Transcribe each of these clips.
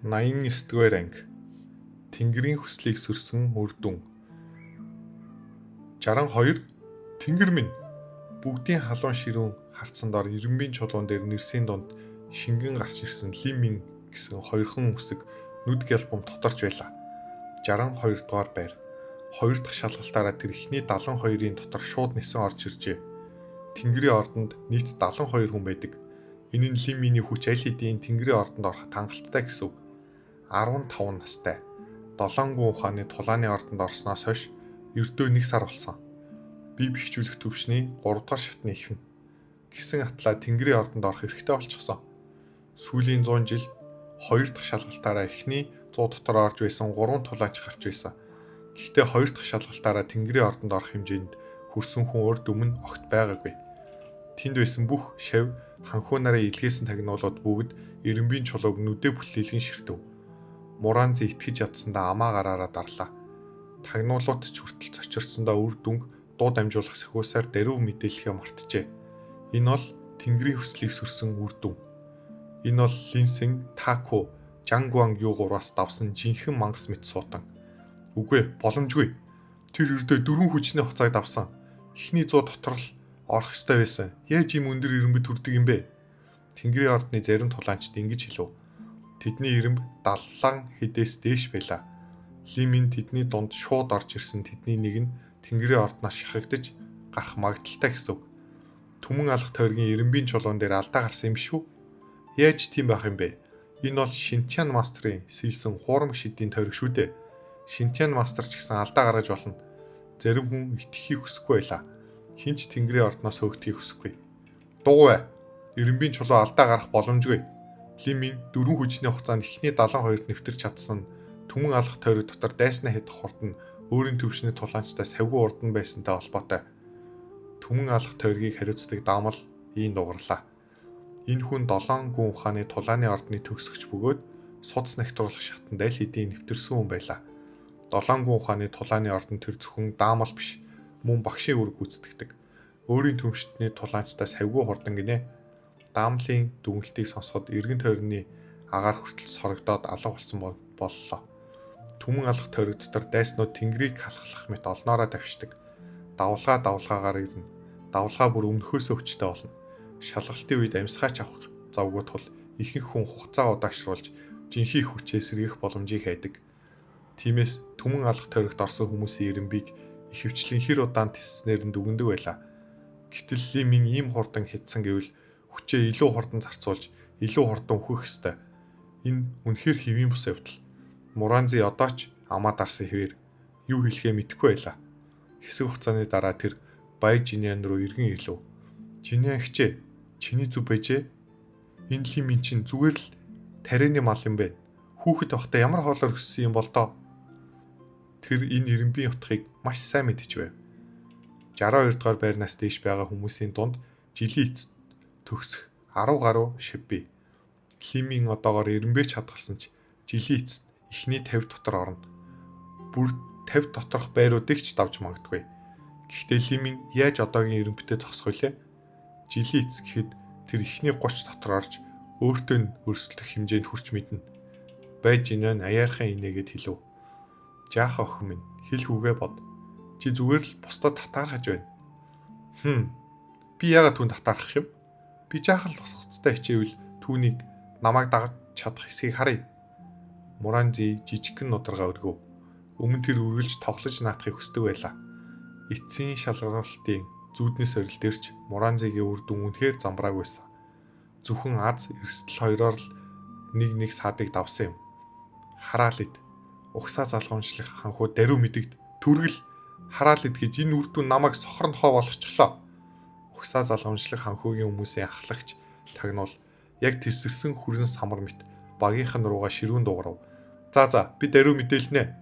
89-р анги. Тэнгэрийн хүслийг сүрсэн үр дүн. 62. Тэнгэр минь бүгдийн халуун ширүүн харцсан дор ирэмбийн чулуун дээр нэрсийн донд шингэн гарч ирсэн лимин гэсэн хоёрхан үсэг нүд гялбом тодорч байлаа. 62 дугаар байр. Хоёр дахь шалгалтаараа тэр ихний 72-ийн дотор шууд нисэн орж иржээ. Тэнгэрийн ордонд нийт 72 хүн байдаг. Энэ нь лиминий хүч аль хэдийн тэнгэрийн ордонд ороход хангалттай гэсэн үг. 15 настай. 7 гүн ухааны тулааны ордонд орсноос хойш ердөө 1 сар болсон. Би бэхжүүлэх төвшний 3 дахь шатны ихэн гисэн атлаа тэнгэрийн ордонд орох эрхтэй болчихсон. Сүүлийн 100 жил 2 дахь шалгалтаараа эхний 100 дотор орж байсан 3 тулаач гарч байсан. Гэхдээ 2 дахь шалгалтаараа тэнгэрийн ордонд орох хэмжээнд хүрсэн хүн урд өмнө огт байгаагүй. Тэнд байсан бүх шав ханхуу нарын илгээсэн тагнуулууд бүгд ирэмбийн чулууг нүдэ бүлэглэн ширтэв. Муранзи итгэж ядсандаа амаа гараараа дарлаа. Тагнуулууд ч хүртэл цочирдсондоо үр дүнг дуу дамжуулах сэхүүсээр даруй мэдээлэхээ мартжээ. Энэ бол тэнгэрийн хүслийг сүрсэн үр дүн. Энэ бол Линсен, Тако, Жангван юу гураас давсан жинхэнэ мангас мэт суутан. Үгүй боломжгүй. Тэр өрдөө 4 хүчний хугацааг давсан. Эхний 100 дотор л орох ёстой байсан. Яаж ийм өндөр ирэмбэд хүрдэг юм бэ? Тэнгэрийн ордны зарим тулаанчид ингэж хэлв. Тэдний ирэмб 70 хэдээс дээш байлаа. Лимин тэдний дунд шууд орж ирсэн тэдний нэг нь тэнгэрийн ордноос шахагдаж гарах магадaltaй гэсэн үг. Түмэн алах тойргийн ирэмбийн чулуун дээр алдаа гарсан юм шүү. Яаж тийм байх юм бэ? Энэ бол Шинтян мастрын сэлсэн хуурамч шидийн тойрог шүү дээ. Шинтян мастер ч гэсэн алдаа гаргаж болно. Зарим хүн итгэхийг хүсэхгүй байлаа. Хинч тэнгэрийн ордноос хөөгдөхийг хүсэхгүй. Дугуй. Ирэмбийн чулуу алдаа гарах боломжгүй. Лимин 4 хүчний хугацаанд эхний 72-д нэвтэрч чадсан түмэн алах тойрог дотор дайснаа хэд хурд нь өөрийн төвшний тулаанчтай савгүй урдан байсантай холбоотой. Түмэн алах тойргийг хариуцдаг даамал ийм дугарлаа. Энэ хүн 7 гүн ухааны тулааны ордны төгсөгч бөгөөд судас нэгтруулах шатанд аль хэдийн нэвтэрсэн хүн байлаа. 7 гүн ухааны тулааны ордон тэр зөвхөн даамал биш, мөн багшийн үүрэг гүйцэтгэдэг. Өөрийн төмштний тулаанчтай савгүй хурдан гинэ. Даамлын дүгнэлтийг сонсоход эргэн тойрны агаар хүртэл сорогдоод алга болсон боллоо. Түмэн алах тойрог дотор дайснууд тэнгэрийг халахлах мэт олноороо давшдаг. Давлгаагаар ирнэ. Давлгаа бүр өмнөхөөсөө хүчтэй болно. Шалгалтын үед амьсгаач авах завгүй тул ихэнх хүн хугацаа удаашруулж жинхэнэ хүчээ сэргийх боломжийг хайдаг. Тиймээс түмэн алах тойрогт орсон хүмүүсийн ирэмбийг ихэвчлэн хэр удаан тисснээр нь дүгндэг байлаа. Гэтэл лимин ийм хурдан хятсан гэвэл хүчээ илүү хурдан зарцуулж илүү хурдан өөхөх ёстой. Энэ үнэхээр хэвийн бус явдал. Муранзи одоо ч амаа дарсан хэвээр юу хэлэхээ мэдэхгүй байлаа. Хэсэг хугацааны дараа тэр Бай Жинян руу эргэн ирлээ. Жинян хчээ, чиний зүв байжээ. Энэ лимин чинь зүгээр л тарианы мал юм бэ. Хүүхэд байхдаа ямар хоолоор өссөн юм бол доо. Тэр энэ ирэмбийн утгыг маш сайн мэдэж байв. 62 дугаар байрнаас дээш байгаа хүмүүсийн дунд жилийн эцэст төгсөх 10 гаруй шив бий. Лимин одоогоор ирэмбэж хадгалсан ч жилийн эцэст эхний 50 дотор орно. Бүр 50 доторх байруудыг ч давж магадгүй. Гэхдээ лимин яаж одоогийн ирэмбэтэй зогсох вүлээ? Жилийн эцэс гэхэд тэр эхний 30 дотор орж өөртөө нь өрсөлдөх хэмжээнд хүрч мэднэ. Байж инэн аяархан инээгээд хэлв. Жаахан охин минь хэл хүүгээ бод. Чи зүгээр л бусдад татаархаж байна. Би яагаад түүнд татаархах юм? Би жаахан л усцтай хичээвэл түүнийг намайг дагаж чадах хэсгийг харъя. Муранзи жижигхэн нударга өргөв. Өмнө тэр үргэлж тоглож наатахыг хүсдэг байлаа. Эцсийн шалгалтын зүүдний сорил дээрч Муранзигийн үр дүн үнэхээр замбраагүйсэн. Зөвхөн аз эрсдэл хоёроор л нэг саадыг давсан юм. Хараалид угсаа залгамжлах ханхуу даруй мэдэгд түргэл хараалид гэж энэ үр дүн намайг сохорнохоо болгочихлоо. Угсаа залгамжлах ханхуугийн хүмүүсийн ахлагч тагнуул яг тэсэрсэн хүрэн самар мэт багийнхан руугаа ширүүн дуурав. За би даруй мэдээлнэ.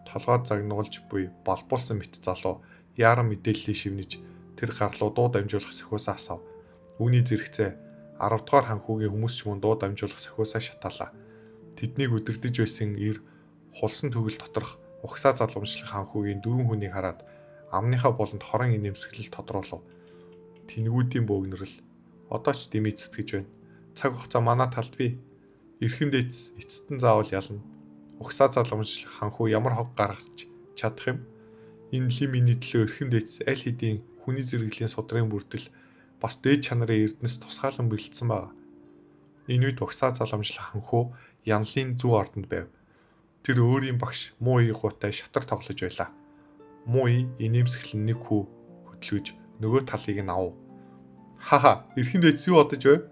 Толгойд загнуулж буй балбуулсан мэт залуу яаран мэдээллийг шивнэж тэр гарлуу дуу дамжуулах сахиусаа асав. Үүний зэрэгцээ 10 дугаар ханхуугийн хүмүүс ч мөн дуу дамжуулах сахиусаа шатаалаа. Тэднийг өдөрдөж байсан ир хулсан төгөл доторх угсаа залгамжлах ханхуугийн 4 хүнийг хараад амныхаа болонд хорон инээмсэглэл тодруулав. Тэнгүүдийн бөөгнөрл одоо ч дэмий цэцгэж байна. Цаг хугацаа манай талд бий. Эрхэм дээдс эцэстэн заавал ялна. Угсаа залгамжлах ханхуу ямар хог гаргаж чадах юм? Энэ лиминий төлөө эрхэм дээдс аль хэдийн хүний зэрэглэлийн судрын бүрдэл бас дээд чанарын эрдэнэс тусгаалan бэлдсэн байна. Энэ үед угсаа залгамжлах ханхуу Янлын зүү ордонд байв. Тэр өөрийн багш Муу Игуутай шатар тоглож байлаа. Муу инээмсэглэн нэг хүү хөдлөж нөгөө талыг нь авав. Хаха, эрхэм дээдс юу бодож байв?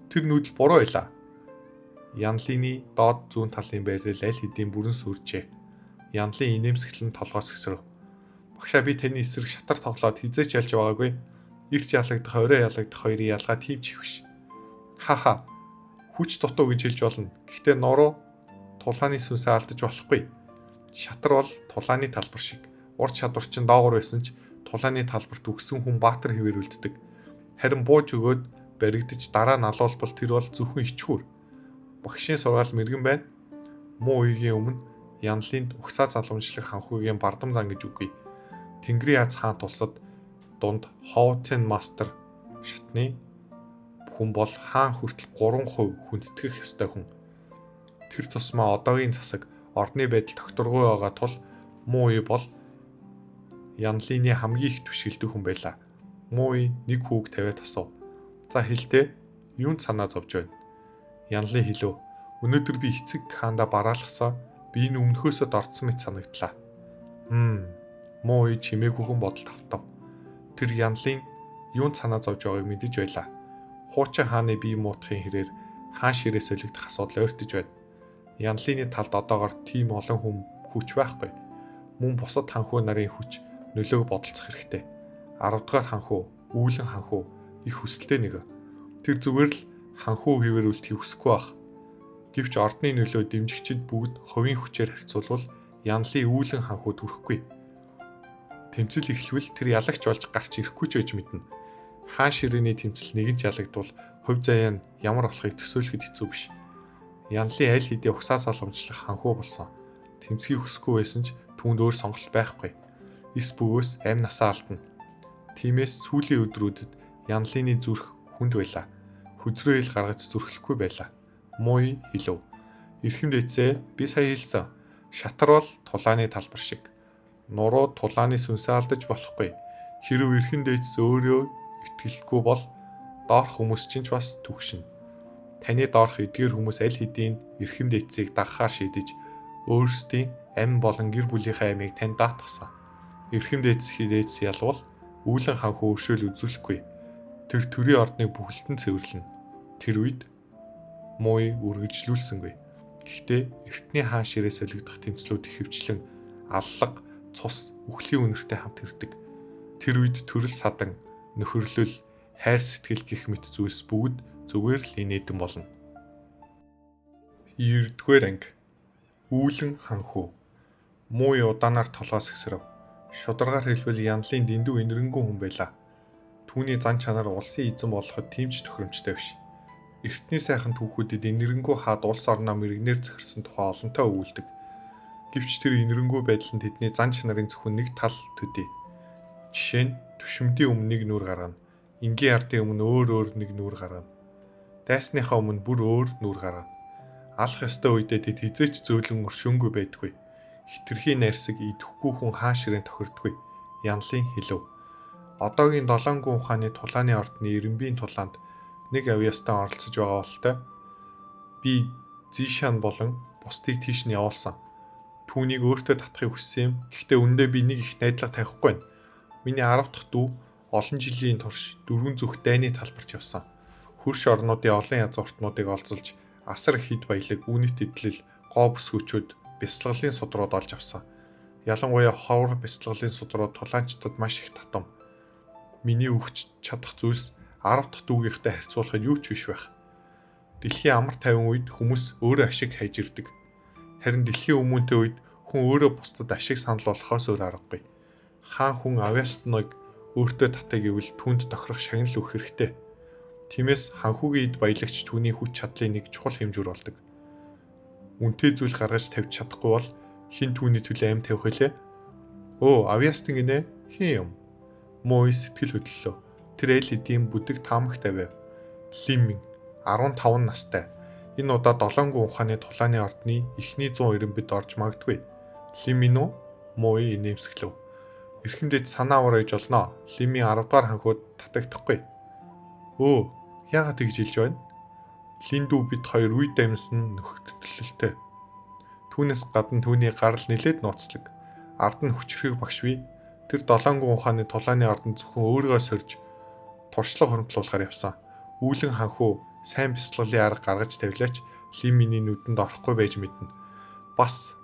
Тэр нүүдэл буруу байлаа. Янлины доод зүүн талын байрлал аль хэдийн бүрэн сүржээ. Янлын инээмсэглэн толгоос гисрэв. Багшаа, би таны эсрэг шатар тоглоод хизээч ялж байгаагүй. Ирж ялагдах, орой ялагдах хоёрын ялгаа тийм ч ихвш. Хаха, хүч дутуу гэж хэлж болно. Гэхдээ нуруу тулааны сүнсээ алдаж болохгүй. Шатар бол тулааны талбар шиг. Урд чадвар чинь доогуур байсан ч тулааны талбарт үгсэн хүн баатар хэвээр үлддэг. Харин бууж өгөөд баригдаж дараа нь алуулбал тэр бол зөвхөн ичхүүр. Багшийн сургаал мэргэн байна. Муу үеийн өмнө Янлынд угсаа залгамжлах ханхуугийн бардам зан гэж үгүй. Тэнгэрийн аз хаан тулсад дунд Хоутен мастер шатны хүн бол хаан хүртэл 3% хүндэтгэх ёстой хүн. Тэр тусмаа одоогийн засаг ордны байдал тогтворгүй байгаа тул Муу үе бол Янлыны хамгийн их түшгэлдэг хүн байлаа. Муу үе нэг хүүг тавиад асуув. За хэлдэ, юунд санаа зовж байна? Янлын хэлв. Өнөөдөр би эцэг хаанда бараалхсаа би энэ өмнөхөөсөө дордсон мэт санагдлаа. Муу үе чимээгүйхэн бодолд автав. Тэр Янлын юунд санаа зовж байгааг мэдэж байлаа. Хуучин хааны бие муутахын хэрээр хаан ширээ солигдох асуудал ойртож байна. Янлыны талд одоогоор тийм олон хүн хүч байхгүй. Мөн бусад ханхуу нарын хүч нөлөөг бодолцох хэрэгтэй. 10 дугаар ханхуу, үүлэн ханхуу их хүсэлтэй нэг. Тэр зүгээр л ханхуу хэвээр үлдэхийг хүсэхгүй байх. Гэвч ордны нөлөө дэмжигчид бүгд хувийн хүчээр харьцуулбал Янлын үүлэн ханхуу төрөхгүй. Тэмцэл эхлэвэл тэр ялагч болж гарч ирэхгүй ч байж мэднэ. Хаан ширээний тэмцэл нэгэн ч ялагдвал хувь заяа нь ямар болохыг төсөөлөхөд хэцүү биш. Янлын аль хэдийн угсаа салгамжлах ханхуу болсон. Тэмцгийг хүсэхгүй байсан ч түүнд өөр сонголт байхгүй. Эс бөгөөс амь насаа алдна. Тиймээс сүүлийн өдрүүдэд Янлыны зүрх хүнд байлаа. Хүзрөө ил гаргаж зүрхлэхгүй байлаа. Муу хэлв. Эрхэм дээдсээ, би сая хэлсэн. Шатар бол тулааны талбар шиг. Нуруу тулааны сүнсээ алдаж болохгүй. Хэрв эрхэм дээдс өөрөө итгэлгүй бол доорх хүмүүс чинь ч бас түгшин. Таны доорх эдгээр хүмүүс аль хэдийн эрхэм дээдсийг дагахаар шийдэж өөрсдийн амь болон гэр бүлийнхээ амийг танд даатгасан. Эрхэм дээдс ялвал үүлэн ханхуу өршөөл үзүүлэхгүй. Тэр төрийн ордныг бүхэлдэн цэвэрлэнэ. Тэр үед Муу үргэлжлүүлсэнгүй. Гэхдээ эртний хаан ширээ солигдох тэмцлүүд ихэвчлэн аллаг, цус, үхлийн үнэртэй хамт ирдэг. Тэр үед төрөл садан, нөхөрлөл, хайр сэтгэл гэх мэт зүйлс бүгд зүгээр л инээдэн болно. 9-р анги. Үүлэн ханхуу. Муу удаанаар толгоос гисрэв. Шударгаар хэлбэл Янлын дэндүү инэрэнгүн хүн байлаа. Түүний зан чанар улсын эзэн болоход тийм ч тохиромжтой биш. Эртний сайхан түүхүүдэд инэрэнгүү хаад улс орноо мэрэгнэр захирсан тухай олонтоо өвүүлдэг. Гэвч тэр инэрэнгүү байдал нь тэдний зан чанарын зөвхөн нэг тал төдий. Жишээ нь түшимтийн өмнө нэг нүур гаргана. Энгийн ардын өмнө өөр нэг нүур гаргана. Дайсныхаа өмнө бүр өөр нүур гаргана. Алах ёстой үедээ тэд хизээч зөөлөн өршөөнгүй байдгүй. Хитрхийн найрсаг идэхгүй хүн хаан ширээн тохирдгүй. Янлын хэлв. Одоогийн 7 гүн ухааны тулааны ордны Эренбийн тулаанд нэг авьяастан оролцож байгаа болтой. Би Зишан болон бусдыг тийш нь явуулсан. Түүнийг өөртөө татахыг хүссэн юм. Гэхдээ үндэ би нэг их найдлага тавихгүй байна. Миний 10 дахь дүү олон жилийн турш 4 зүрх дайны талбарт явсан. Хөрш орнуудын олон язгууртнуудыг олзолж асар их хэд баялаг, үнэт эдлэл, гоо бүсгүүчүүд бясалгалын судрууд олж авсан. Ялангуяа ховор бясалгалын судрууд тулаанчдад маш их татам. Миний өгч чадах зүйлс 10 дахь дүүгийнхтэй харьцуулахад юу ч биш байх. Дэлхийн амар тайван үед хүмүүс өөрөө ашиг хайж ирдэг. Харин дэлхийн өмнөдөө үед хүн өөрөө бусдад ашиг санал болохоос өөр аргагүй. Хаан хүн авьяастаныг өөртөө татах гэвэл түүнд тохирох шагнал өгөх хэрэгтэй. Тиймээс ханхүүгийн эд баялагч түүний хүч чадлын нэг чухал хэмжүүр болдог. Үнэтэй зүйл гаргаж тавьж чадахгүй бол хин түүний төлөө амь тавих хэлээ. Авьяастан гинэ хин юм. Муу сэтгэл хөдлөлөө. Тэр аль хэдийн бүдэг таамагтай байв. Лиммин 15 настай. Энэ удаа Долонгон ухааны тулааны ордны эхний 100 эренбид орж магадгүй. Лиминүү Мои инээмсэглэв. Эрхэмдэд санаа аваар ээж олноо. Лимийн 10 дугаар ханхуд татагдахгүй. Өө, яагаад тэгж хэлж байна? Линдүү бид хоёр үе дамжсан нөхөтлөлтэй. Түүнээс гадна түүний гарал нилээд нууцлаг. Ард нь хүчрхэг багш бий. Тэр Долонгон ухааны тулааны ордон зөвхөн өөрийгөө сорж туршлага хуримтлуулахаар явсан. Үүлэн ханхуу сайн бяцлаглын арга гаргаж тавилаач Лиминий нүдэнд орохгүй байж мэднэ. Бас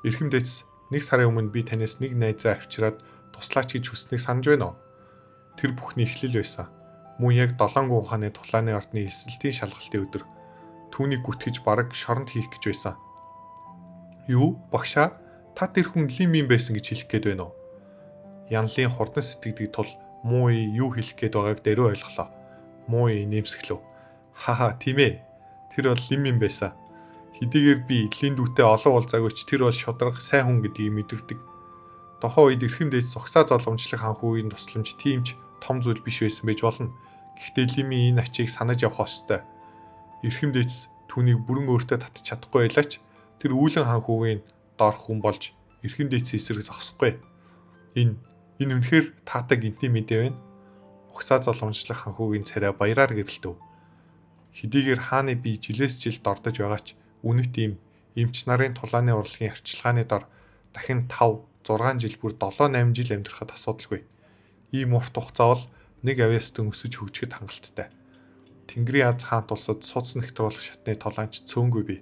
эрхэмдэц 1 сарын өмнө би танаас нэг найзаа авчираад туслаач гэж хүснэг санаж байна уу? Тэр бүхний эхлэл байсан. Мөн яг Долонгон ухааны тулааны ордны эсэлтийн шалгалтын өдөр. Түүнийг гүтгэж бараг шоронд хийх гэж байсан. Юу? Багшаа, та тэр хүн Лимин байсан гэж хэлэх гээд байна уу? Янлын хурдан сэтгэдэг тул Муи юу хэлэх гээд байгааг дэрүү ойлголоо. Муи нэмсгэлв. Хаха, тийм ээ. Тэр бол Лимин байсан. Хэдийгээр би Линдүүтэй олон уулзаагүй ч тэр бол шударга сайн хүн гэдгийг мэдэрдэг. Дохоо үед эрхэмдээс зогсаа залгамжлах ханхүүгийн тусламж тийм ч том зүйл биш байсан байж болно. Гэхдээ Лимин энэ ачийг санаж явах ёстой. Эрхэмдээс түүнийг бүрэн өөртөө татчих чадахгүй байлаач тэр үүлэн ханхүүгийн доор хүн болж эрхэмдээс эсрэг зогсохгүй. Энэ үнэхээр таатай гинтний мэдээ байна. Угсаа залгамжлах ханхүүгийн царай баяраар гэрэлтэв. Хэдийгээр хааны бие жилээс жилд ордож байгаа ч үнэт ийм эмч нарын тулааны урлагийн арчилгааны дор дахин 5, 6 жил бүр 7, 8 жил амьдрахад асуудалгүй. Ийм урт хугацаа бол нэг авьяастан өсөж хөгжихэд хангалттай. Тэнгэрийн аз хаант улсад судас нэгтруулах шатны тулаанч цөөнгүй бий.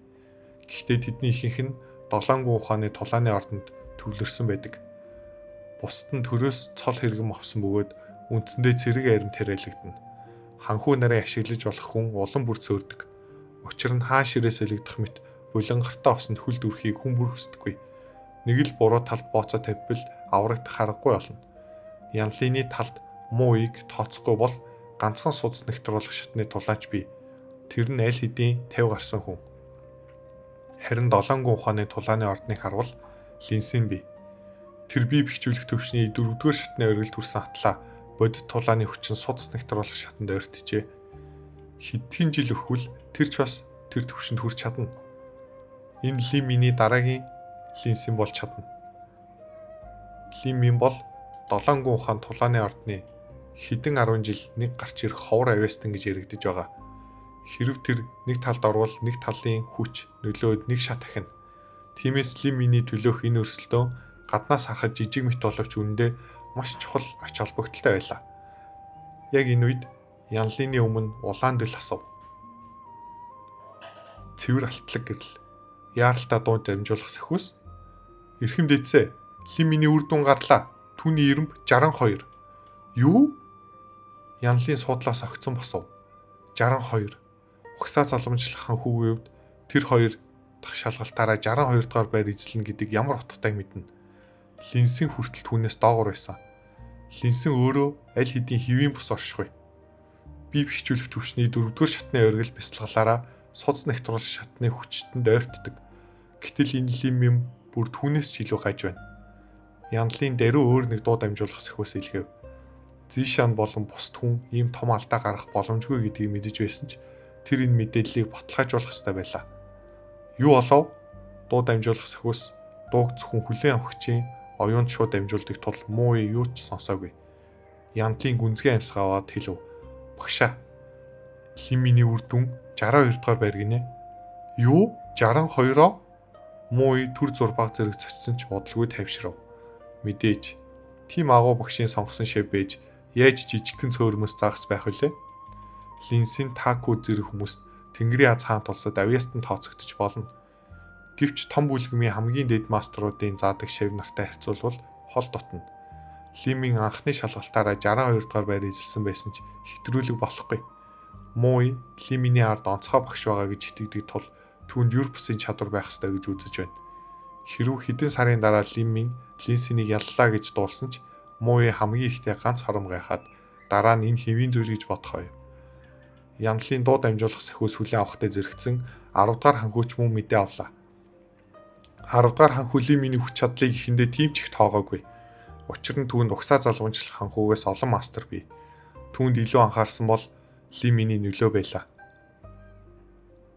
Гэхдээ тэдний ихэнх нь Долонгон ухааны тулааны ордонд төвлөрсөн байдаг. Бусад нь төрөөс цол хэрэгэм авсан бөгөөд үндсэндээ цэрэг айрам тариалагдана. Ханхүү нарын ашиглаж болох хүн улам бүр цөөрдөг. Учир нь хаан ширээ солигдох мэт булангартаа осонд хөл дүрхийг хүн бүр хүсдэггүй. Нэг л буруу талд бооцоо тавьбал аврагдах аргагүй болно. Янлины талд Муиг тооцохгүй бол ганцхан судас нэгтруулах шатны тулаанч бий. Тэр нь аль хэдийн 50 гарсан хүн. Харин Долонгон ухааны тулааны ордныг харвал Линсин бий. Тэр бие бэхжүүлэх төвшний 4-р шатны оргилд хүрсэн атлаа бодит тулааны хүчин судас нэгтруулах шатанд ойртжээ. Хэдхэн жил өхвөл тэр ч бас тэр төвшөнд хүрч чадна. Энэ Лиминий дараагийн Линсин болж чадна. Лимин бол Долонгон ухааны тулааны ордны хэдэн 10 жил нэг гарч ирэх ховор авьяастан гэж яригдж байгаа. Хэрв тэр нэг талд орвол нэг талын хүч нөлөөд нэг шат ахина. Тиймээс Лиминий төлөөх энэ өрсөлдөөн гаднаас харахад жижиг мэт боловч үүндээ маш чухал ач холбогдолтой байлаа. Яг энэ үед Янлины өмнө улаан дэл асав. Цэвэр алтлаг гэрэл. Яаралтай дуу дамжуулах сахиус. Эрхэмдэцээ Лиминий үр дүн гарлаа. Түүний ирэмб 62. Юу? Янлын суудлаас огцон босов. 62. Угсаа залгамжлах ханхүүгийн хувьд тэр хоёр дахь шалгалтаараа 62 дугаар байр эзлэнэ гэдэг ямар утгатай мэднэ. Линсин хүртэл түүнээс доогуур байсан. Линсин өөрөө аль хэдийн хэвийн бус оршихгүй. Бие бэхжүүлэх төвшний 4-р шатны оргил бяцлаглаараа судас нэгтруулах шатны хүчтэнд ойртдог. Гэтэл энэ Лимин бүр түүнээс ч илүү гаж байна. Янлын даруй өөр нэг дуу дамжуулах сахиус илгээв. Зишан болон бусд хүн ийм том алдаа гарах боломжгүй гэдгийг мэдэж байсан ч тэр энэ мэдээллийг баталгаажуулах ёстой байлаа. Юу болов? Дуу дамжуулах сахиус дууг зөвхөн хүлээн авахчийн оюунд шууд дамжуулдаг тул Муи юу ч сонсоогүй. Янлын гүнзгий амьсгаа аваад хэлв. Багшаа, Лиминий үр дүн 62 дугаар байр гинэ. Юу? 62-оо? Муи төр зурбаг зэрэг цочсон ч бодлгүй тавьшрав. Мэдээж, тийм агуу багшийн сонгосон шив байж яаж жижигхэн цөөрмөс загас байх вүлээ? Линсин Таку зэрэг хүмүүс Тэнгэрийн аз хаант улсад авьяастан тооцогдож болно. Гэвч том бүлгмийн хамгийн дэд мастеруудын заадаг шив нартай харьцуулбал хол дотно. Лимин анхны шалгалтаараа 62 дугаар байр эзэлсэн байсан ч хэтрүүлэг болохгүй. Муи Лиминий ард онцгой багш байгаа гэж итгэдэг тул түүнд Юрпсын чадвар байх ёстой гэж үзэж байна. Хэрв хэдэн сарын дараа Лимин Линсинийг яллаа гэж дуулсан ч Муи хамгийн ихтэй ганц хором гайхаад дараа нь энэ хэвийн зүйл гэж бодох байв. Янлын дуу дамжуулах сахиус хүлээн авахтай зэрэгцэн 10 дугаар ханхүүч мөн мэдээ авлаа. 10 дугаар ханхүү Лиминий хүч чадлыг ихэндээ тийм ч их тоогоогүй. Учир нь түүнд угсаа залгамжлах ханхүүгээс олон мастер бий. Түүнд илүү анхаарсан бол Лиминий нөлөө байлаа.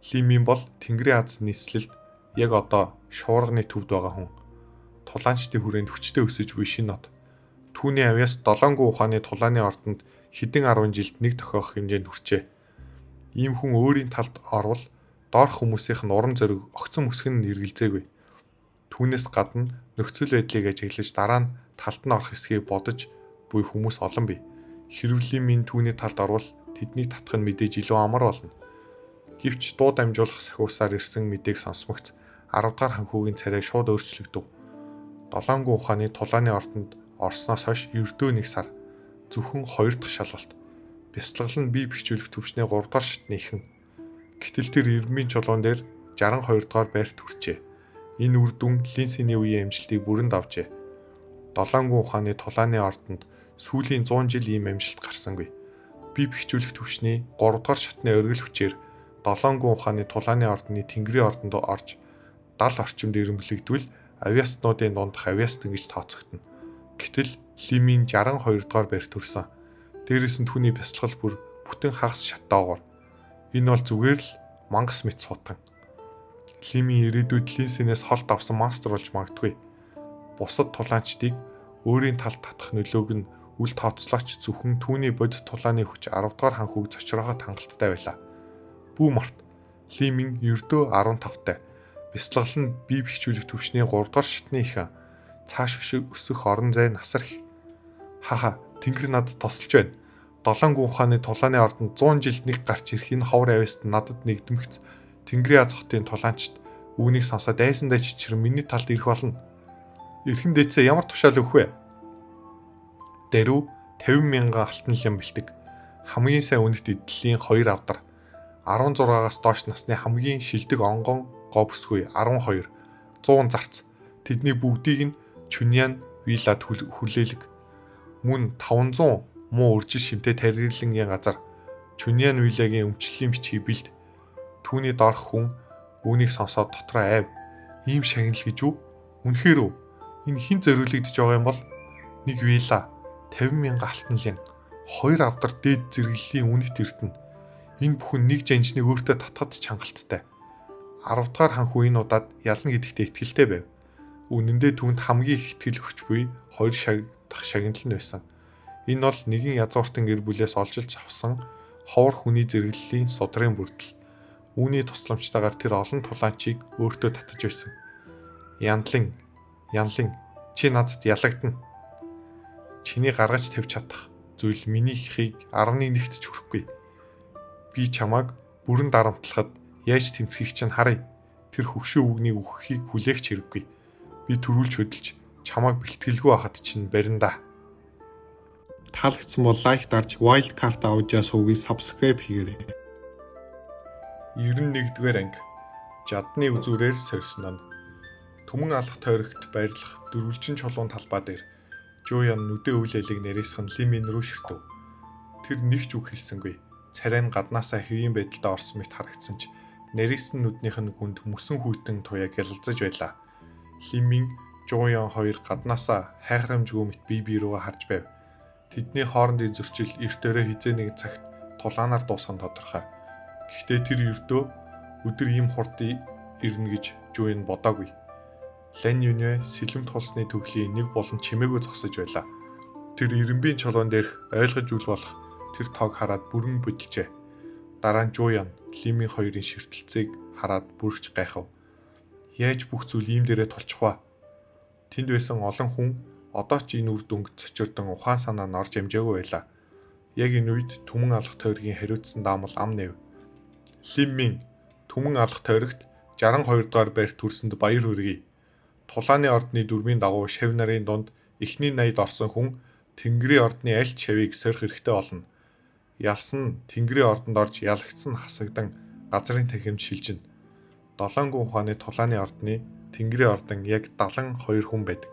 Лимин бол Тэнгэрийн аз нийслэлд яг одоо шуурганы төвд байгаа хүн. Тулаанчдын хүрээнд хүчтэй өсөж буй шинэ нот. Түүний авьяас 7 гүн ухааны тулааны ордонд хэдэн 10 жилд нэг тохиох хэмжээнд хүрчээ. Ийм хүн өөрийн талд орвол доорх хүмүүсийнх нь урам зориг огцом өсгөн эргэлзээгүй. Түүнээс гадна нөхцөл байдлыг ажиглаж дараа нь талд нь орох эсэхийг бодож буй хүмүүс олон бий. Хэрэв Лимин түүний талд орвол тэднийг татах нь мэдээж илүү амар болно. Гэвч дуу дамжуулах сахиусаар ирсэн мэдээг сонсмогц 10 дахь ханхүүгийн царай шууд өөрчлөгдөв. 7 гүн ухааны тулааны ордонд орсноос хойш ердөө нэг сар зөвхөн 2 дахь шалгалт. Бясалгал нь бие бэхжүүлэх төвчний 3 дахь шатны ихэн. Гэтэл тэр Ирмийн чулуун дээр 62 дугаар байрт хүрчээ. Энэ үр дүн Линсиний үеийн амжилтыг бүрэн давжээ. 7 гүн ухааны тулааны ордонд сүүлийн 100 жил ийм амжилт гарсангүй. Бие бэхжүүлэх төвчний 3 дахь шатны оргил хүчээр 7 гүн ухааны тулааны ордны Тэнгэрийн ордонд орж 70 орчимд ирэмблэгдвэл авиаснуудын дундх авиастан гэж тооцогдно. Гэтэл Лимин 62 дугаар байрт хүрсэн. Дээрээс нь түүний бясалгал бүр бүтэн хагас шаттайгаар. Энэ бол зүгээр л мангас мэт сутан. Лимин ирээдүйд Линсинээс холт авсан мастер болж магадгүй. Бусад тулаанчдыг өөрийн талд татах нөлөөг нь үл тооцлооч зөвхөн түүний бодит тулааны хүч 10 дугаар ханхүүг зочрооход хангалттай байлаа. Бүү март Лимин ердөө 15-тай. Бясалгал нь бие бэхжүүлэх төвчний 3 дугаар шатны ихэн. Цааш өсөх орон зай насар их. Хаха, Тэнгэр надад тосолж байна. 7 гүн ухааны тулааны ордонд 100 жилд нэг гарч ирэх энэ ховор авьяаст надад нэгдмэгц. Тэнгэрийн аз хотын тулаанчд үүнийг сонсоод дайсандаа чичрэн миний талд ирэх болно. Эрхэн дээдсээ ямар тушаал өгөх вэ? Дэрүү 50 мянган алтан лям бэлтэг. Хамгийн сайн үнэт эдлийн 2 авдар. 16-аас доош насны хамгийн шилдэг онгон говсгүй 12, 100 зарц. Тэдний бүгдийг нь Чүньян виллад хүлээлг. Мөн 500 муу үржил шимтэй тарилангийн газар Чүньян виллагийн өмчлөлийн бичгийг бэлд. Түүний доорх хүн үүнийг сонсоод дотроо айв. Ийм шагнал гэж үү? Үнэхээр үү? Энэ хэн зориулагдж байгаа юм бол? Нэг вилла, 50 мянган алтан лям, 2 авдар дээд зэрэглэлийн үнэт эрдэнэ. Энэ бүхэн нэг жанжныг өөртөө татхад чангалттай. 10 дахь ханхүү энэ удаад ялна гэдэгтээ итгэлтэй байв. Үнэн дээр түүнд хамгийн их итгэл өгч буй 2 дахь шагнал нь байсан. Энэ бол нэгэн язгууртан гэр бүлээс олжилж авсан ховор хүний зэрэглэлийн судрын бүрдэл. Үүний тусламжтайгаар тэр олон тулаанчийг өөртөө татаж байсан. Янлин, чи надад ялагдана. Чиний гаргаж тавьж чадах зүйл миний ихийг 11-т ч хүрэхгүй. Би чамайг бүрэн дарамтлахад яаж тэмцэхийг чинь харъя. Тэр хөвшөө үгнийг өгөхийг хүлээх хэрэггүй. Би төрүүлж хөдөлж чамайг бэлтгэлгүй хахад чинь барина да. Таалагдсан бол лайк дарж Wildcard Audio сувгийг subscribe хийгээрэй. 91-р анги. Жадны үзүүрээр сорьсон нь. Түмэн алах тойрогт байрлах дөрвөлжин чулуун талбай дээр Жуян нүдэ өвлөлийг нэрээсхэн Лимин рүү ширтв. Тэр нэг ч үг хэлсэнгүй. Царай нь гаднаасаа хэвийн байдалтай орсон мэт харагдсан ч нэрээсэн нүднийх нь гүнд мөсөн хүйтэн туяа гялалзаж байлаа. Лимин, Жуян хоёр гаднаасаа хайхрамжгүй мэт бие рүүгээ харж байв. Тэдний хоорондын зөрчил эрт өрөө хизээ нэг цагт тулаанаар дуусах нь тодорхой. Гэхдээ тэр ердөө өдөр ийм хурд ирнэ гэж Жуян бодоогүй. Лан Юнэ сэлэм тулсны төглийн нэг болон чимээгүй зогсож байлаа. Тэр ирэмбийн чулуун дээрх ойлгож үл болох тэр тоог хараад бүрэн бодолжээ. Дараа нь Жуян Лимин хоёрын ширтэлцээг хараад бүрч гайхав. Яаж бүх зүйл ийм дээрээ тулчих вэ? Тэнд байсан олон хүн одоо ч энэ үр дүнг цочирдон ухаан санаа нь орж амжаагүй байлаа. Яг энэ үед Түмэн алах тойргийн хариуцсан даамал ам нэв. Лимин Түмэн алах тойрогт 62 дугаар байрт хүрсэнд баяр хүргэе. Тулааны ордны дүрмийн дагуу шав нарын дунд эхний 80-д орсон хүн Тэнгэрийн ордны аль ч шавийг сорих хэрэгтэй болно. Ялсан Тэнгэрийн ордонд орж ялагдсан хасагдан газрын танхимд шилжинэ. 7 гүн ухааны тулааны ордны Тэнгэрийн ордон яг 72 хүн байдаг.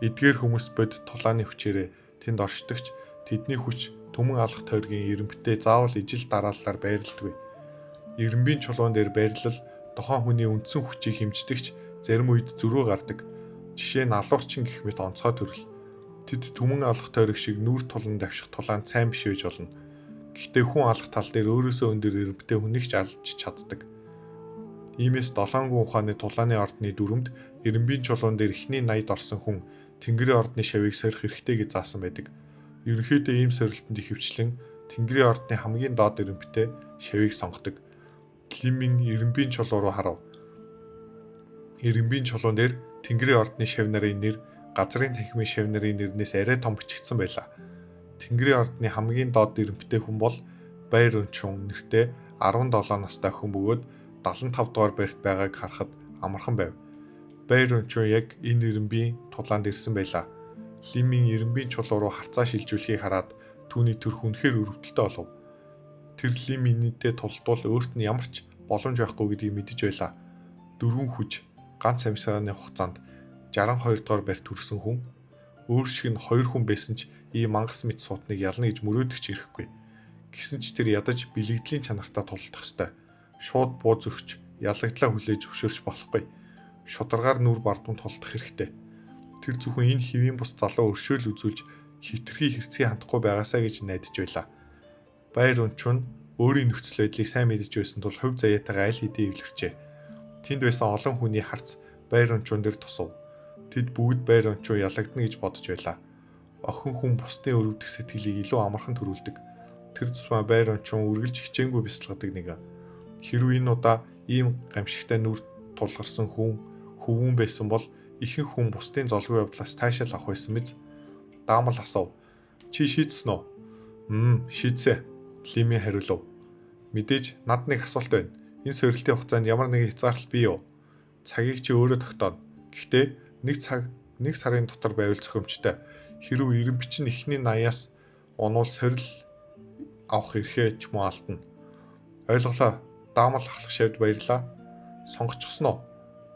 Эдгээр хүмүүс бод тулааны хүчээрээ тэнд оршдогч тэдний хүч Түмэн алах тойргийн ирэмбтэй заавал ижил дарааллаар байрладаг. Ирэмбийн чулуун дээр байрлал тухайн хүний үндсэн хүчийг хэмждэгч зарим үед зөрүү гардаг. Жишээ нь алуурчин гэх мэт онцгой төрөл. Тэд Түмэн алах тойрог шиг нүүр тулан давших тулаанд сайн биш байж болно. Гэхдээ хүн алах тал дээр өөрөөсөө өндөр ирэмбтэй хүнийг ч алж чаддаг. Иймээс 7 гүн ухааны тулааны ордны дүрмд Эренбийн чулуун дээр эхний 80-д орсон хүн Тэнгэрийн ордны шавийг сорих хэрэгтэй гэж заасан байдаг. Ерөнхийдөө ийм сорилтонд ихэвчлэн Тэнгэрийн ордны хамгийн доод эренбитэй шавийг сонгодог. Лимийн Эренбийн чулуу руу харав. Эренбийн чулуун дээр Тэнгэрийн ордны шав нарын нэр газрын танхимын шав нарын нэрнээс арай том бичигдсэн байлаа. Тэнгэрийн ордны хамгийн доод эренбитэй хүн бол Баяр Өнчүн нэртэй 17 настай хүн бөгөөд 75 дугаар байрт байгааг харахад амархан байв. Баяр Өнчүн яг энэ эренбийн тулаанд ирсэн байлаа. Лимийн Эренбийн чулуу руу харцаа шилжүүлэхийг хараад түүний төрх үнэхээр өрөвдөлтөй болов. Тэр Лиминийтэй тулдвал өөрт нь ямар ч боломж байхгүй гэдгийг мэдэж байлаа. 4 хүч ганц амьсгааны хугацаанд 62 дугаар байрт хүрсэн хүн өөр шиг нь 2 хүн байсан ч ийм мангас мэт суутныг ялна гэж мөрөөдөх ч ирэхгүй. Гэсэн ч тэр ядаж бэлэгдлийн чанартай тулдах ёстой. Шууд бууз өгч ялагдлаа хүлээж зөвшөөрч болохгүй. Шударгаар нүр бардам тулдах хэрэгтэй. Тэр зөвхөн энэ хэвийн бус залуу өршөөл үзүүлж хитрхи хэрцгий хандахгүй байгаасаа гэж найдаж байлаа. Баяр Өнчүн өөрийн нөхцөл байдлыг сайн мэдэж байсан тул хувь заяатайгаа аль хэдийн эвлэрчээ. Тэнд байсан олон хүний харц Баяр Өнчүн дээр тусав. Тэд бүгд Баяр Өнчүн ялагдана гэж бодож байлаа. Охин хүн бусдын өрөвдөх сэтгэлийг илүү амархан төрүүлдэг. Тэр тусмаа Баяр Өнчүн үргэлж хичээнгүй бясалгадаг нэг. Хэрвээ энэ удаа ийм гамшигтай нүр тулгарсан хүн хөвгүүн байсан бол ихэнх хүн бусдын золгүй явдлаас таашаал авах байсан мэз. Даамал асуув. Чи шийдсэн үү? Шийдсэ. Лими хариулав. Мэдээж над нэг асуулт байна. Энэ сорилтын хугацаанд ямар нэгэн хязгаарлалт бий юу? Цагийг чи өөрөө тогтооно. Гэхдээ нэг сарын дотор байвал зохиомжтой. Хэрвээ эренбичин эхний 80-аас унвал сорил авах эрхээ ч мөн алдна. Ойлголоо. Даамал ахлах шавьд баярлаа. Сонгочихсон уу?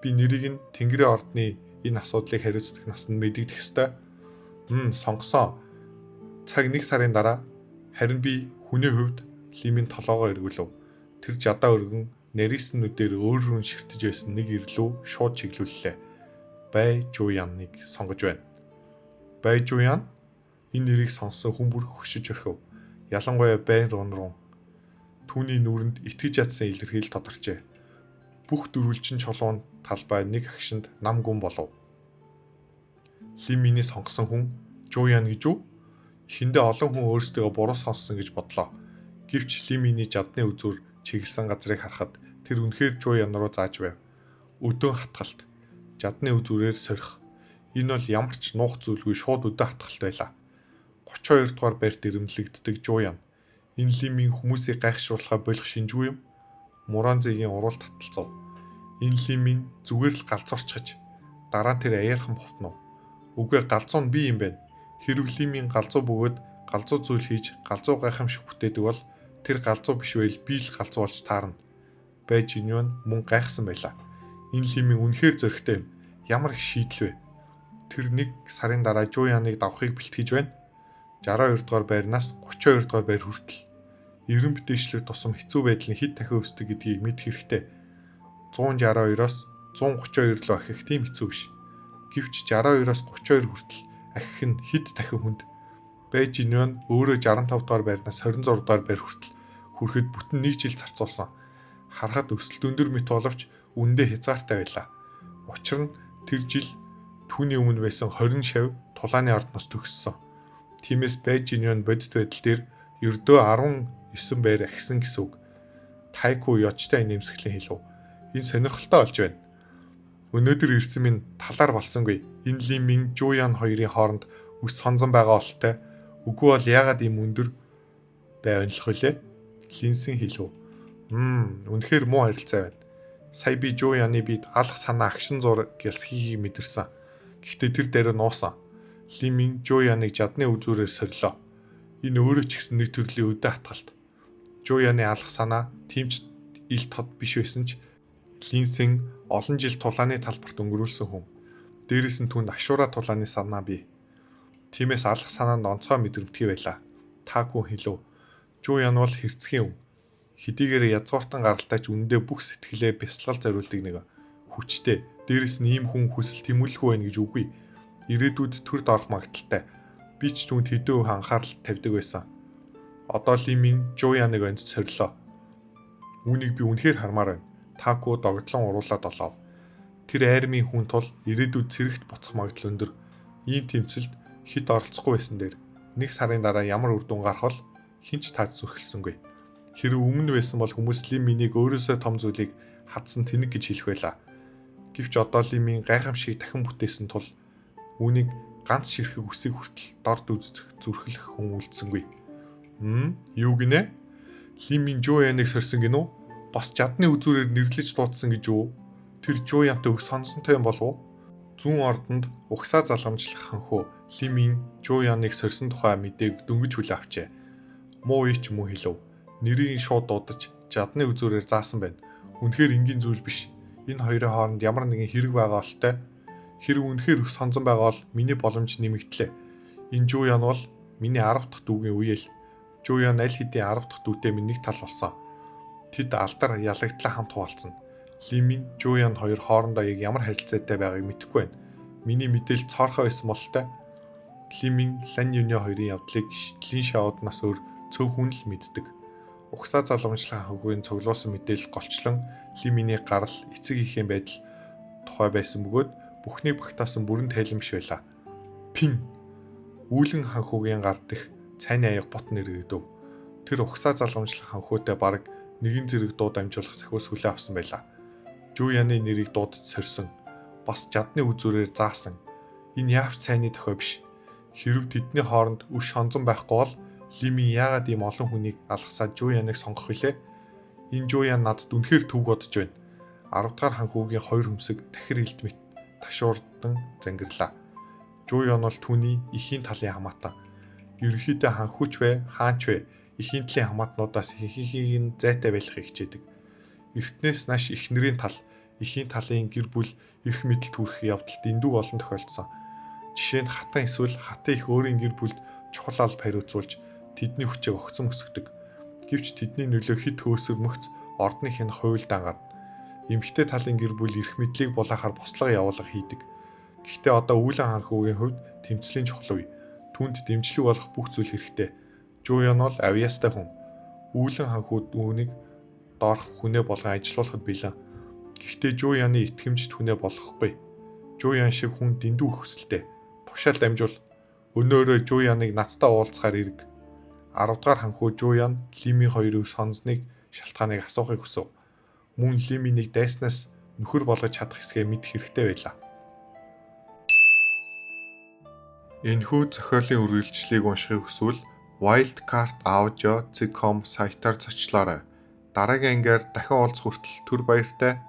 Би нэрийг нь Тэнгэрийн ордны энэ асуудлыг хариуцдаг наснд мэдэгдэх ёстой. Сонгосон. Цаг 1 сарын дараа харин би хүний хувьд Лимийн толоогоо эргүүлв. Тэр жадаа өргөн нарисэн нүдээр өөрөөр нь ширтэж байсан нэг ирлүү шууд чиглүүллээ. Бай Жуяныг сонгож байна. Бай Жуян энэ нэрийг сонссон хүн бүр хөшиж орхив. Ялангуяа Бай Рунрун түүний нүрэнд итгэж ядсан илэрхийлэл тодорчээ. Бүх дөрвөлжин чулуун талбай нэг агшинд нам гүн болов. Лиминий сонгосон хүн Жуян гэж үү? Эхэндээ олон хүн өөрсдөө буруу сонссон гэж бодлоо. Гэвч Лиминий жадны үзүүр чиглэсэн газрыг харахад тэр үнэхээр Жуян руу зааж байв. Өдөө хатгалт. Жадны үзүүрээр сорих. Энэ бол ямар ч нуух зүйлгүй шууд өдөө хатгалт байлаа. 32 дугаар байрт ирэмлэгддэг Жуян. Энэ Лимийн хүмүүсийг гайхшруулахаа болох шинжгүй юм. Муранзигийн уралд таталцав. Энэ Лимийн зүгээр л галзуурчгаж дараа нь тэр аяархан бовтнов. Үгүй галзуу нь би юм байна. Хэрвээ Лимийн галзуу бөгөөд галзуу зүйл хийж галзуу гайхамшиг бүтээдэг бол тэр галзуу биш байл би л галзуу болж таарна. Байж инюун мөн гайхсан байлаа. Энэ Лимийн үнэхээр зөрөгтэй юм. Ямар их шийдэл вэ? Тэр 1 сарын дараа Жуяныг давхыг бэлтгэж байна. 62 дугаар байрнаас 32 дугаар байр хүртэл эрен битээшлэг тусам хэцүү байдал нь хэд дахин өсдөг гэдгийг мэд хэрэгтэй. 162-оос 132 руу ахих тийм хэцүү биш. Гэвч 62-оос 32 хүртэл ахих нь хэд дахин хүнд. Байж инюун өөрөө 65 дугаар байрнаас 26 дугаар байр хүртэл хүрэхэд бүтэн 1 жил зарцуулсан. Харахад өсөлт өндөр мэт боловч үндэ хязгаартай байлаа. Учир нь тэр жил түүний өмнө байсан 20 шав тулааны ордноос төгссөн. Тиймээс байж инюун бодит байдал дээр ердөө 19 байр ахисан гэсэн үг. Тайку ёчтой нэмсгэлийн хэлв. Энэ сонирхолтой болж байна. Өнөөдөр ирсэн минь талаар болсонгүй. Энэ Лимийн Жуян хоёрын хооронд үс сонзон байгаа болтой. Үгүй бол яагаад ийм өндөр байвнлах вүлээ? Линсэн хэлв. Үнэхээр муу харилцаа байна. Сая би Жуяны бид алах санаа агшин зур гялсхийг мэдэрсэн. Гэхдээ тэр дээр нуусан. Лимийн Жуяныг жадны үзүүрээр сорилоо. Энэ өөрөө ч гэсэн нэг төрлийн өдөө хатгалт. Жуяны алах санаа тимч ил тод биш байсан ч Линсэн олон жил тулааны талбарт өнгөрүүлсэн хүн. Дээрээс нь түүнд ашуура тулааны санаа бий. Тиймээс алах санаанд онцгой мэдрэмтгий байлаа. Таку хэлв. Жуян бол хэрцгий хүн. Хэдийгээр язгууртан гаралтайч үндэ бүх сэтгэлээ бясалгал зориулдаг нэг хүчтэй. Дээрээс нь ийм хүн хүсэл тэмүүлэхгүй байх гэж үгүй. Ирээдүйд төрд орох магадaltaй. Би ч түүнд хэдэн өв анхаарал тавьдаг байсан. Одоо Лимийн Жуяныг онц сорилоо. Үүнийг би үнэхээр хармаар байна. Таку догтлон уруулаад олов. Тэр айрмын хүн тул ирээдүйд цэрэгт буцах магадлал өндөр. Ийм тэмцэлд хит оролцохгүй байсан дээр нэг сарын дараа ямар үр дүн гарах бол хинч тааж зүрхэлсэнгүй. Хэрэв өмнө байсан бол хүмүүс Ли Минийг өөрөөсөө том зүйлийг хадсан тэнэг гэж хэлэх байлаа. Гэвч одоо Ли Мин гайхамшиг дахин бүтээсэн тул үүнийг ганц ширхэг үсийг хүртэл дорд үзэх зүрхлэх хүн үлдсэнгүй. Юу гинэ? Ли Мин Жуяныг сорьсон гинүү? Бас жадны үзүүрээр нэрлэж дуудсан гэж юу? Тэр Жуянтай өг сонсонтой юм болов уу? Зүүн ордонд угсаа заламжлах ханхуу Ли Мин Жуяныг сорьсон тухай мэдээг дөнгөж хүлээ авчээ. Муу ич муу хэлв. Нэрийг шууд дуудаж жадны үзүүрээр заасан байна. Үнэхээр энгийн зүйл биш. Энэ хоёрын хооронд ямар нэгэн хэрэг байгаа болтой. Хэрэг үнэхээр өс сонзон байгаа бол миний боломж нэмэгдлээ. Энэ Жуян бол миний 10 дахь дүүгийн үеэл. Жуян аль хэдийн 10 дахь дүүтэй минь нэг тал болсон. Тэд алдар ялагдлаа хамт хуваалцсан. Ли Мин Жуян хоёр хоорондоо яг ямар харилцаатай байгааг мэдэхгүй байна. Миний мэдээлэл цоорхоо байсан бололтой. Ли Мин Лан Юны хоёрын явдлыг Лин Шаоднаас өөр цөөхөн л мэддэг. Угсаа заламжлах ханхугийн цуглуулсан мэдээлэл голчлон Ли Миний гарал эцэг ихийн байдал тухай байсан бөгөөд бүхнийг багтаасан бүрэн тайлбарш байлаа. Пин үүлэн ханхугийн гар дэх цайны аяга бот нэргэдэв. Тэр угсаа заламжлах ханхуйтай бараг нэгэн зэрэг дууд амжуулах сахиус хүлээ авсан байлаа. Жуяны нэрийг дуудаж сорьсон. Бас жадны үзүүрээр заасан. Энэ яавч цайны дохой биш. Хэрв тэдний хооронд үш хонзон байхгүй бол Ли Мин яагаад ийм олон хүнийг алгасаад Жуяныг сонгох вүлээ? Энэ Жуян надад үнэхээр төв бодож байна. 10 дахь ханхугийн хоёр хөмсөг тахир элдмэт ташуурдан зангирлаа. Жуян бол түүний эхийн талын хамаатан. Ерөнхийдөө ханхуч вэ, хаанч вэ? Эхийн талын хамаатнуудаас ихийг нь зайтай байлгахыг хичээдэг. Эртнээс нааш эхнэрийн тал, эхийн талын гэр бүл эрх мэдэлд хүрэх явдалд эндүү олон тохиолдсон. Жишээ нь хатан эсвэл хатан их өөрийн гэр бүлд чухал алба хариуцуулж тэдний хүчийг огцон өсгдөг. Гэвч тэдний нөлөө хэд хөөсөрмөгц ордных нь хуйлд ангарна. Эмэгтэй талын гэр бүл эрх мэдлийг булаахаар бослого явуулга хийдэг. Гэхдээ одоо үүлэн ханхугийн хувьд тэмцлийн чухал үе. Түүнд дэмжлэг болох бүх зүйл хэрэгтэй. Жуян бол авьяастай хүн. Үүлэн ханхуд үүнийг доорх хүнээ болгон ажилуулахад бэлэн. Гэхдээ Жуяны итгэмжт хүнээ болохгүй. Жуян шиг хүн дэндүү хөсөлтэй. Тушаал дамжуул. Өнөөрөө Жуяныг нацтай уулзахаар ирэг. 10 дахь ханхуу Жуян Ли Мин хоёрын сонзныг шалтгааныг асуухыг хүсв. Мөн Ли Минийг дайснаас нөхөр болгож чадах хэсгээ мэдэх хэрэгтэй байлаа. Энэхүү зохиолын үргэлжлэлийг уншихыг хүсвэл wildcard.audio.com сайтаар зочлоорой. Дараагийн ангиар дахин уулзах хүртэл түр баяртай.